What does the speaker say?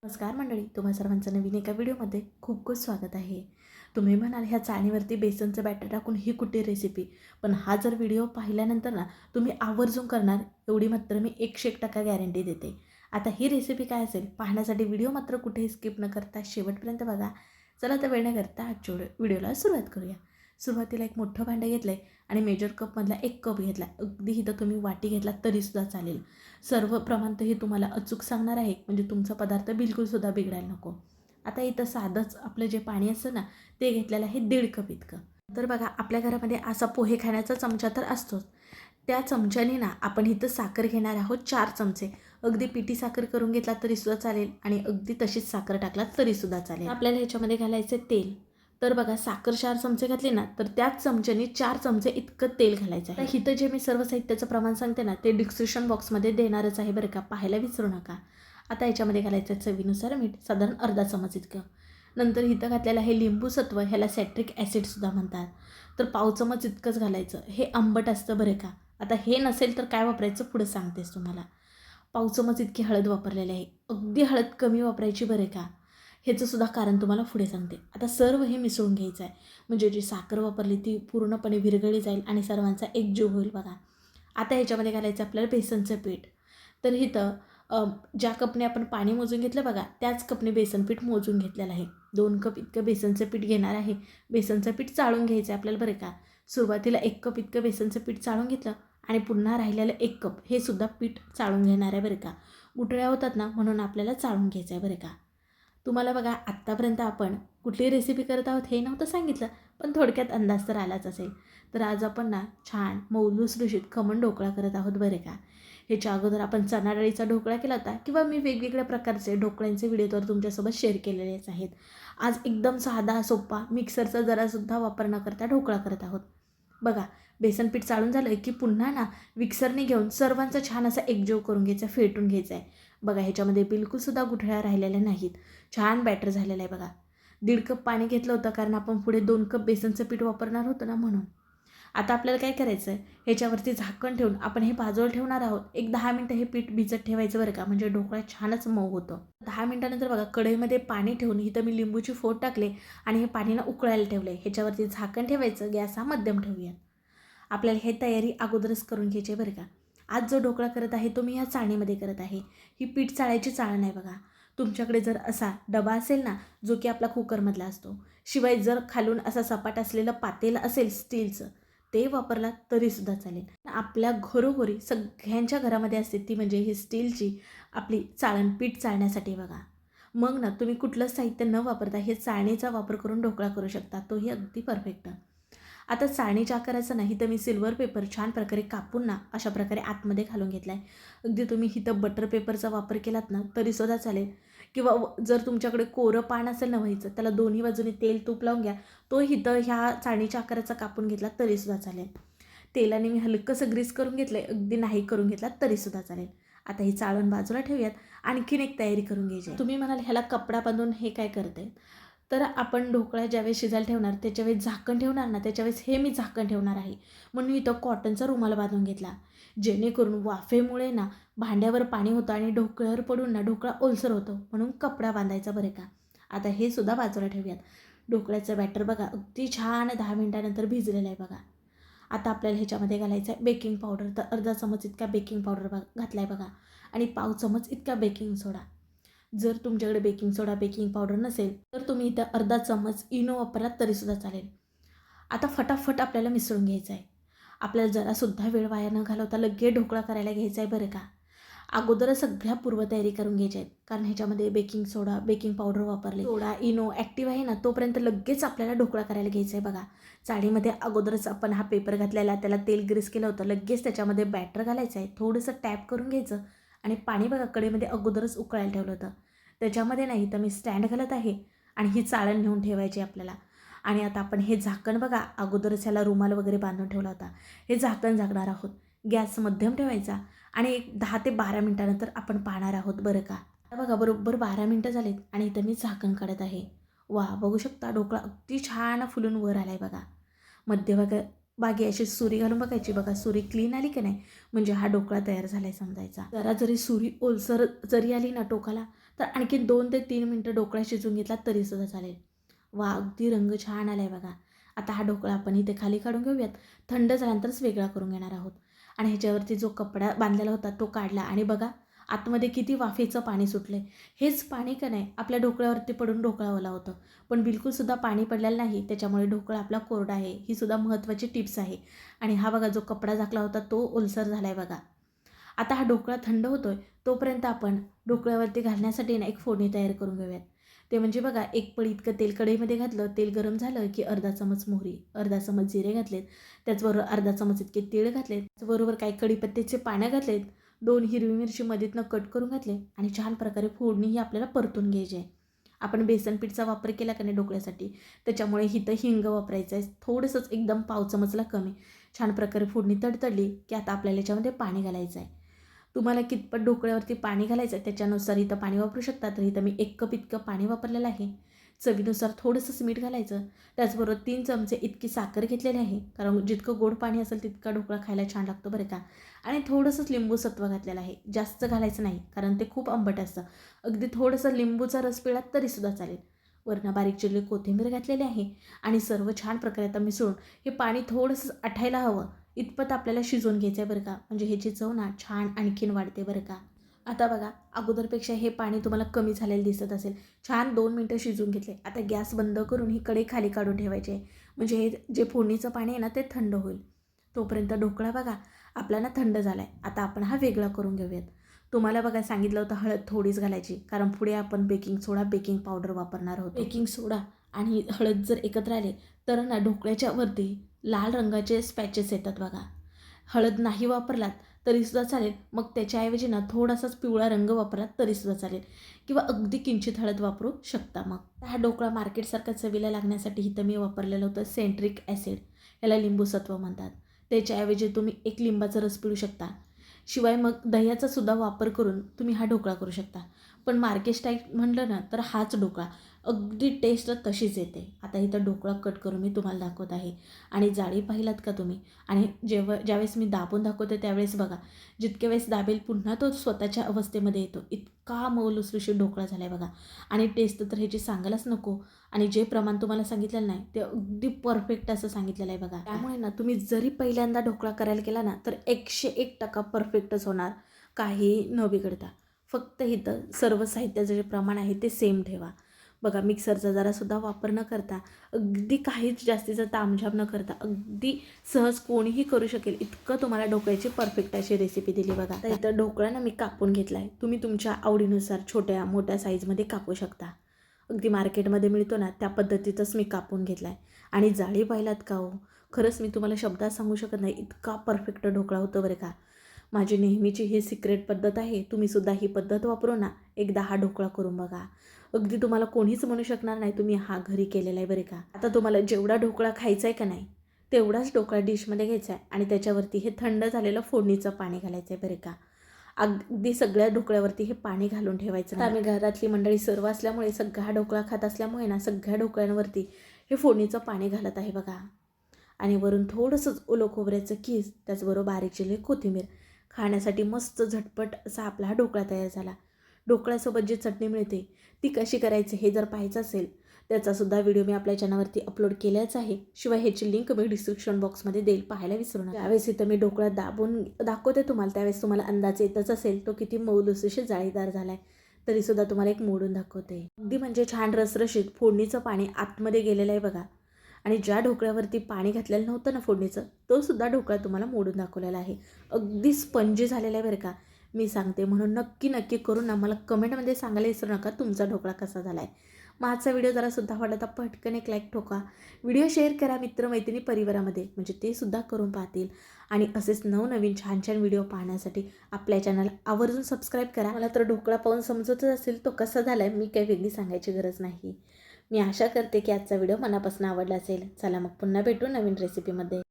नमस्कार मंडळी, तुम्हा सर्वांचं नवीन एका व्हिडिओमध्ये खूप खूप स्वागत आहे. तुम्ही म्हणाल ह्या चाळणीवरती बेसनचं बॅटर टाकून ही कुठली रेसिपी, पण हा जर व्हिडिओ पाहिल्यानंतर ना तुम्ही आवर्जून करणार एवढी मात्र मी 101% गॅरंटी देते. आता ही रेसिपी काय असेल पाहण्यासाठी व्हिडिओ मात्र कुठेही स्किप न करता शेवटपर्यंत बघा. चला तर वेळ न करता आजच्या व्हिडिओला सुरुवात करूया. सुरुवातीला एक मोठं भांडं घेतलं आहे आणि मेजर कपमधला 1 कप घेतला. अगदी इथं तुम्ही वाटी घेतला तरीसुद्धा चालेल. सर्व प्रमाण तर हे तुम्हाला अचूक सांगणार आहे, म्हणजे तुमचा पदार्थ बिलकुलसुद्धा बिघडायला नको. आता इथं साधंच आपलं जे पाणी असतं ना ते घेतलेलं आहे 1.5 कप इतकं. तर बघा आपल्या घरामध्ये असा पोहे खाण्याचा चमचा तर असतोच. त्या चमच्याने ना आपण इथं साखर घेणार आहोत 4 चमचे. अगदी पिठी साखर करून घेतला तरीसुद्धा चालेल आणि अगदी तशीच साखर टाकला तरीसुद्धा चालेल. आपल्याला ह्याच्यामध्ये घालायचं तेल. तर बघा साखर 4 चमचे घातले ना तर त्याच चमच्याने 4 चमचे इतकं तेल घालायचं आहे. तर इथं जे मी सर्व साहित्याचं प्रमाण सांगते ना ते डिस्क्रिप्शन बॉक्समध्ये देणारच आहे बरं का, पाहायला विसरू नका. आता याच्यामध्ये घालायचं चवीनुसार मीठ, साधारण अर्धा चमच इतकं. नंतर इथं घातलेलं आहे लिंबू सत्व, ह्याला सॅट्रिक ॲसिडसुद्धा म्हणतात. तर पाव चमच इतकंच घालायचं. हे आंबट असतं बरं का. आता हे नसेल तर काय वापरायचं पुढं सांगतेस तुम्हाला. पाव चमच इतकी हळद वापरलेली आहे. अगदी हळद कमी वापरायची बरं का. ह्याचं सुद्धा कारण तुम्हाला पुढे सांगते. आता सर्व हे मिसळून घ्यायचं आहे, म्हणजे जी साखर वापरली ती पूर्णपणे विरघळली जाईल आणि सर्वांचा एकजीव होईल बघा. आता ह्याच्यामध्ये घालायचं आपल्याला बेसनचं पीठ. तर इथं ज्या कपने आपण पाणी मोजून घेतलं बघा त्याच कपने बेसन पीठ मोजून घेतलेलं आहे. 2 कप इतकं बेसनचं पीठ घेणार आहे. बेसनचं पीठ चाळून घ्यायचं आहे आपल्याला बरं का. सुरुवातीला 1 कप इतकं बेसनचं पीठ चाळून घेतलं आणि पुन्हा राहिलेलं 1 कप हे सुद्धा पीठ चाळून घेणार आहे बरं का. गुठळ्या होतात ना म्हणून आपल्याला चाळून घ्यायचं आहे बरं का. तुम्हाला बघा आत्तापर्यंत आपण कुठली रेसिपी करत आहोत हे नव्हतं सांगितलं, पण थोडक्यात अंदाज तर आलाच असेल. तर आज आपण ना छान मऊ लुसलुशीत खमण ढोकळा करत आहोत बरं का. ह्याच्या अगोदर आपण चणा डाळीचा ढोकळा केला होता किंवा मी वेगवेगळ्या प्रकारचे ढोकळ्यांचे व्हिडिओ तर तुमच्यासोबत शेअर केलेलेच आहेत. आज एकदम साधा सोपा मिक्सरचा जरासुद्धा वापर न करता ढोकळा करत आहोत. बघा बेसन पीठ चाळून झालं की पुन्हा ना मिक्सरने घेऊन सर्वांचा छान असा एकजीव करून घ्यायचा, फेटून घ्यायचा आहे. बघा ह्याच्यामध्ये बिलकुलसुद्धा गुठळ्या राहिलेल्या नाहीत. छान बॅटर झालेलं आहे बघा. 1.5 कप पाणी घेतलं होतं कारण आपण पुढे 2 कप बेसनचं पीठ वापरणार होतं ना म्हणून. आता आपल्याला काय करायचं आहे, ह्याच्यावरती झाकण ठेवून आपण हे बाजूला ठेवणार आहोत. एक 10 मिनटं हे पीठ भिजत ठेवायचं बरं का, म्हणजे ढोकळा छानच मऊ होतं. 10 मिनटानंतर बघा कढईमध्ये पाणी ठेवून इथं मी लिंबूची फोड टाकले आणि हे पाणी ना उकळायला ठेवलं आहे. ह्याच्यावरती झाकण ठेवायचं, गॅस हा मध्यम ठेवूया. आपल्याला हे तयारी अगोदरच करून घ्यायची आहे बरं का. आज जो ढोकळा करत आहे तो मी ह्या चाळणीमध्ये करत आहे. ही पीठ चाळायची चाळण आहे बघा. तुमच्याकडे जर असा डबा असेल ना जो की आपला कुकरमधला असतो, शिवाय जर खालून असा सपाट असलेलं पातेलं असेल स्टीलचं, ते वापरला तरीसुद्धा चालेल. आपल्या घरोघरी सगळ्यांच्या घरामध्ये असते ती म्हणजे ही स्टीलची आपली चाळण पीठ चाळण्यासाठी बघा. मग ना तुम्ही कुठलंच साहित्य न वापरता हे चाळणीचा वापर करून ढोकळा करू शकता, तोही अगदी परफेक्ट. आता चाळणीच्या आकाराचं नाही तर मी सिल्वर पेपर छान प्रकारे कापून ना अशा प्रकारे आतमध्ये घालून घेतला आहे. अगदी तुम्ही इथं बटर पेपरचा वापर केलात ना तरीसुद्धा चालेल, किंवा जर तुमच्याकडे कोरं पान असेल ना व्हायचं त्याला दोन्ही बाजूने तेल तूप लावून घ्या, तो इथं ह्या चाळणीच्या आकाराचा कापून घेतला तरीसुद्धा चालेल. तेलाने मी हलकंसं ग्रीस करून घेतलं आहे, अगदी नाही करून घेतला तरीसुद्धा चालेल. आता ही चाळण बाजूला ठेवूयात. आणखीन एक तयारी करून घ्यायची. तुम्ही म्हणाल ह्याला कपडा बांधून हे काय करते, तर आपण ढोकळा ज्यावेळेस शिजायला ठेवणार त्याच्यावेळेस झाकण ठेवणार ना त्याच्यावेळेस हे मी झाकण ठेवणार आहे. म्हणून इथं कॉटनचा रुमाल बांधून घेतला, जेणेकरून वाफेमुळे ना भांड्यावर पाणी होतं आणि ढोकळ्यावर पडून ना ढोकळा ओलसर होतो, म्हणून कपडा बांधायचा बरं का. आता हे सुद्धा बाजूला ठेवूयात. ढोकळ्याचं बॅटर बघा अगदी छान 10 मिनिटानंतर भिजलेलं आहे बघा. आता आपल्याला ह्याच्यामध्ये घालायचं आहे बेकिंग पावडर. तर अर्धा चमच इतका बेकिंग पावडर घातला आहे बघा, आणि पाव चमच इतका बेकिंग सोडा. जर तुमच्याकडे बेकिंग सोडा बेकिंग पावडर नसेल तर तुम्ही इथं अर्धा चमच इनो वापरलात तरीसुद्धा चालेल. आता फटाफट आपल्याला मिसळून घ्यायचं आहे. आपल्याला जरासुद्धा वेळ वाया न घालवता लगेच ढोकळा करायला घ्यायचा आहे बरं का. अगोदरच सगळ्या पूर्वतयारी करून घ्यायच्या आहेत, कारण ह्याच्यामध्ये बेकिंग सोडा बेकिंग पावडर वापरले, सोडा इनो ॲक्टिव्ह आहे ना तोपर्यंत लगेच आपल्याला ढोकळा करायला घ्यायचा आहे बघा. चाळीमध्ये अगोदरच आपण हा पेपर घातलेला, त्याला तेल ग्रीस केलं होतं, लगेच त्याच्यामध्ये बॅटर घालायचं आहे, थोडंसं टॅप करून घ्यायचं आणि पाणी बघा कढईमध्ये अगोदरच उकळायला ठेवलं होतं त्याच्यामध्ये नाही तर मी स्टँड घालत आहे आणि ही चाळण नेऊन ठेवायची आपल्याला. आणि आता आपण हे झाकण बघा अगोदरच ह्याला रुमाल वगैरे बांधून ठेवला होता, हे झाकण झाकणार आहोत. गॅस मध्यम ठेवायचा आणि एक 10 ते 12 मिनटानंतर आपण पाहणार आहोत बरं का. आता बघा बरोबर 12 मिनटं झालीत आणि इथं मी झाकण काढत आहे. वा बघू शकता ढोकळा अगदी छान फुलून वर आला आहे बघा. बागी अशी सुरी घालून बघायची बघा, सुरी क्लीन आली की नाही म्हणजे हा ढोकळा तयार झाला आहे समजायचा. जरा जरी सुरी ओलसर जरी आली ना टोकाला तर आणखी 2 ते 3 मिनटं ढोकळा शिजवून घेतला तरीसुद्धा चालेल. वा, अगदी रंग छान आला आहे बघा. आता हा ढोकळा आपण इथे खाली काढून घेऊयात. थंड झाल्यानंतरच वेगळा करून घेणार आहोत. आणि ह्याच्यावरती जो कपडा बांधलेला होता तो काढला आणि बघा आतमध्ये किती वाफेचं पाणी सुटलं आहे. हेच पाणी का नाही आपल्या ढोकळ्यावरती पडून ढोकळा ओला होतं. पण बिलकुलसुद्धा पाणी पडलेलं नाही, त्याच्यामुळे ढोकळा आपला कोरडा आहे. ही सुद्धा महत्त्वाची टिप्स आहे. आणि हा बघा जो कपडा झाकला होता तो ओलसर झाला आहे बघा. आता हा ढोकळा थंड होतोय तोपर्यंत आपण ढोकळ्यावरती घालण्यासाठी ना एक फोडणी तयार करून घेऊयात. ते म्हणजे बघा 1 पळी इतकं तेल कढईमध्ये घातलं, तेल गरम झालं की अर्धा चमच मोहरी, अर्धा चमच जिरे घातलेत, त्याचबरोबर अर्धा चमच इतके तीळ घातलेत, त्याचबरोबर काही कढीपत्त्याचे पानं घातलेत, 2 हिरवी मिरची मधीतनं कट करून घातले आणि छान प्रकारे फोडणी ही आपल्याला परतून घ्यायची आहे. आपण बेसन पीठचा वापर केला का नाही ढोकळ्यासाठी, त्याच्यामुळे इथं हिंग वापरायचं आहे थोडंसंच, एकदम पाव चमचला कमी. छान प्रकारे फोडणी तडतडली की आता आपल्याला याच्यामध्ये पाणी घालायचं आहे. तुम्हाला कितपत ढोकळ्यावरती पाणी घालायचं आहे त्याच्यानुसार इथं पाणी वापरू शकता. तर इथं मी 1 कप इतकं पाणी वापरलेलं आहे. चवीनुसार थोडंसंच मीठ घालायचं. त्याचबरोबर 3 चमचे इतकी साखर घेतलेली आहे, कारण जितकं गोड पाणी असेल तितका ढोकळा खायला छान लागतो बरं का. आणि थोडंसंच लिंबू सत्व घातलेलं आहे, जास्त घालायचं नाही कारण ते खूप आंबट असतं. अगदी थोडंसं लिंबूचा रस पिळात तरीसुद्धा चालेल. वरनं बारीक चिरलेली कोथिंबीर घातलेली आहे आणि सर्व छान प्रकारे आता मिसळून हे पाणी थोडंसं आटायला हवं इतपत आपल्याला शिजवून घ्यायचं आहे बरं का. म्हणजे ह्याची चव ना छान आणखीन वाढते बरं का. आता बघा अगोदरपेक्षा हे पाणी तुम्हाला कमी झालेलं दिसत असेल. छान 2 मिनटं शिजवून घेतले. आता गॅस बंद करून ही कढई खाली काढून ठेवायची आहे. म्हणजे हे जे फोडणीचं पाणी आहे ना ते थंड होईल. तोपर्यंत ढोकळा बघा आपला ना थंड झाला आहे. आता आपण हा वेगळा करून घेऊयात. तुम्हाला बघा सांगितलं होतं हळद थोडीच घालायची, कारण पुढे आपण बेकिंग सोडा, बेकिंग पावडर वापरणार आहोत. बेकिंग सोडा आणि हळद जर एकत्र आले तर ना ढोकळ्याच्या वरती लाल रंगाचे स्पॅचेस येतात बघा. हळद नाही वापरलात तरीसुद्धा चालेल, मग त्याच्याऐवजी ना थोडासाच पिवळा रंग वापरलात तरीसुद्धा चालेल, किंवा अगदी किंचित हळद वापरू शकता. मग हा ढोकळा मार्केटसारखा चवीला लागण्यासाठी इथं मी वापरलेलं होतं सेंट्रिक ॲसिड, याला लिंबूसत्व म्हणतात. त्याच्याऐवजी तुम्ही 1 लिंबाचा रस पिळू शकता. शिवाय मग दह्याचा सुद्धा वापर करून तुम्ही हा ढोकळा करू शकता. पण मार्केट स्टाईल म्हटलं ना तर हाच ढोकळा अगदी टेस्ट तशीच येते. आता इथं ढोकळा कट करून मी तुम्हाला दाखवत आहे आणि जाळी पाहिलात का तुम्ही. आणि ज्यावेळेस मी दाबून दाखवते त्यावेळेस बघा जितक्या वेळेस दाबेल पुन्हा तो स्वतःच्या अवस्थेमध्ये येतो. इतका मऊ लुसलुशीत ढोकळा झाला आहे बघा. आणि टेस्ट तर ह्याची सांगायलाच नको. आणि जे प्रमाण तुम्हाला सांगितलेलं नाही ते अगदी परफेक्ट असं सांगितलेलं आहे बघा. त्यामुळे ना तुम्ही जरी पहिल्यांदा ढोकळा करायला केला ना तर 101% परफेक्टच होणार, काही न बिघडता. फक्त इथं सर्व साहित्याचं जे प्रमाण आहे ते सेम ठेवा. बघा मिक्सरचा जरासुद्धा वापर न करता, अगदी काहीच जास्तीचा तामझाम न करता अगदी सहज कोणीही करू शकेल इतकं तुम्हाला ढोकळ्याची परफेक्ट अशी रेसिपी दिली बघा. तर इथं ढोकळा ना मी कापून घेतला आहे. तुम्ही तुमच्या आवडीनुसार छोट्या मोठ्या साईजमध्ये कापू शकता. अगदी मार्केटमध्ये मिळतो ना त्या पद्धतीतच मी कापून घेतला आहे. आणि जाळी पाहिलात का हो, खरंच मी तुम्हाला शब्दात सांगू शकत नाही इतका परफेक्ट ढोकळा होतो बरं का. माझी नेहमीची ही सिक्रेट पद्धत आहे. तुम्हीसुद्धा ही पद्धत वापरू ना एकदा हा ढोकळा करून बघा. अगदी तुम्हाला कोणीच म्हणू शकणार नाही तुम्ही हा घरी केलेला आहे बरं का. आता तुम्हाला जेवढा ढोकळा खायचा आहे का नाही तेवढाच ढोकळा डिशमध्ये घ्यायचा आहे आणि त्याच्यावरती हे थंड झालेलं फोडणीचं पाणी घालायचं आहे बरं का. अगदी सगळ्या ढोकळ्यावरती हे पाणी घालून ठेवायचं. आता आम्ही घरातली मंडळी सर्व असल्यामुळे सगळा ढोकळा खात असल्यामुळे ना सगळ्या ढोकळ्यांवरती हे फोडणीचं पाणी घालत आहे बघा. आणि वरून थोडंसंच ओलं खोबऱ्याचं कीस, त्याचबरोबर बारीक चिरलेली कोथिंबीर. खाण्यासाठी मस्त झटपट असा आपला हा ढोकळा तयार झाला. ढोकळ्यासोबत जी चटणी मिळते ती कशी करायची हे जर पाहायचं असेल त्याचासुद्धा व्हिडिओ मी आपल्या चॅनलवरती अपलोड केलाच आहे. शिवाय ह्याची लिंक मी डिस्क्रिप्शन बॉक्समध्ये देईल, पाहायला विसरू नका. त्यावेळेस इथं मी ढोकळा दाबून दाखवते तुम्हाला, त्यावेळेस तुम्हाला अंदाज येतच असेल तो किती मऊ लुसलुशीत जाळीदार झाला आहे. तरीसुद्धा तुम्हाला एक मोडून दाखवते. अगदी म्हणजे छान रसरशीत फोडणीचं पाणी आतमध्ये गेलेलं आहे बघा. आणि ज्या ढोकळ्यावरती पाणी घातलेलं नव्हतं ना फोडणीचं तो सुद्धा ढोकळा तुम्हाला मोडून दाखवलेला आहे. अगदी स्पंजी झालेला आहे बरं का. मी सांगते म्हणून नक्की नक्की करून ना मला कमेंटमध्ये सांगायला विसरू नका तुमचा ढोकळा कसा झाला आहे. माझा व्हिडिओ जरासुद्धा आवडला तर पटकन एक लाईक ठोका. व्हिडिओ शेअर करा मित्रमैत्रिणी परिवारामध्ये, म्हणजे ते सुद्धा करून पाहतील. आणि असेच नवनवीन छान छान व्हिडिओ पाहण्यासाठी आपल्या चॅनल आवर्जून सबस्क्राईब करा. मला तर ढोकळा पाहून समजतच असेल तो कसा झाला आहे, मी काही वेगळी सांगायची गरज नाही. मी आशा करते की आजचा व्हिडिओ मनापासून आवडला असेल. चला मग पुन्हा भेटू नवीन रेसिपीमध्ये.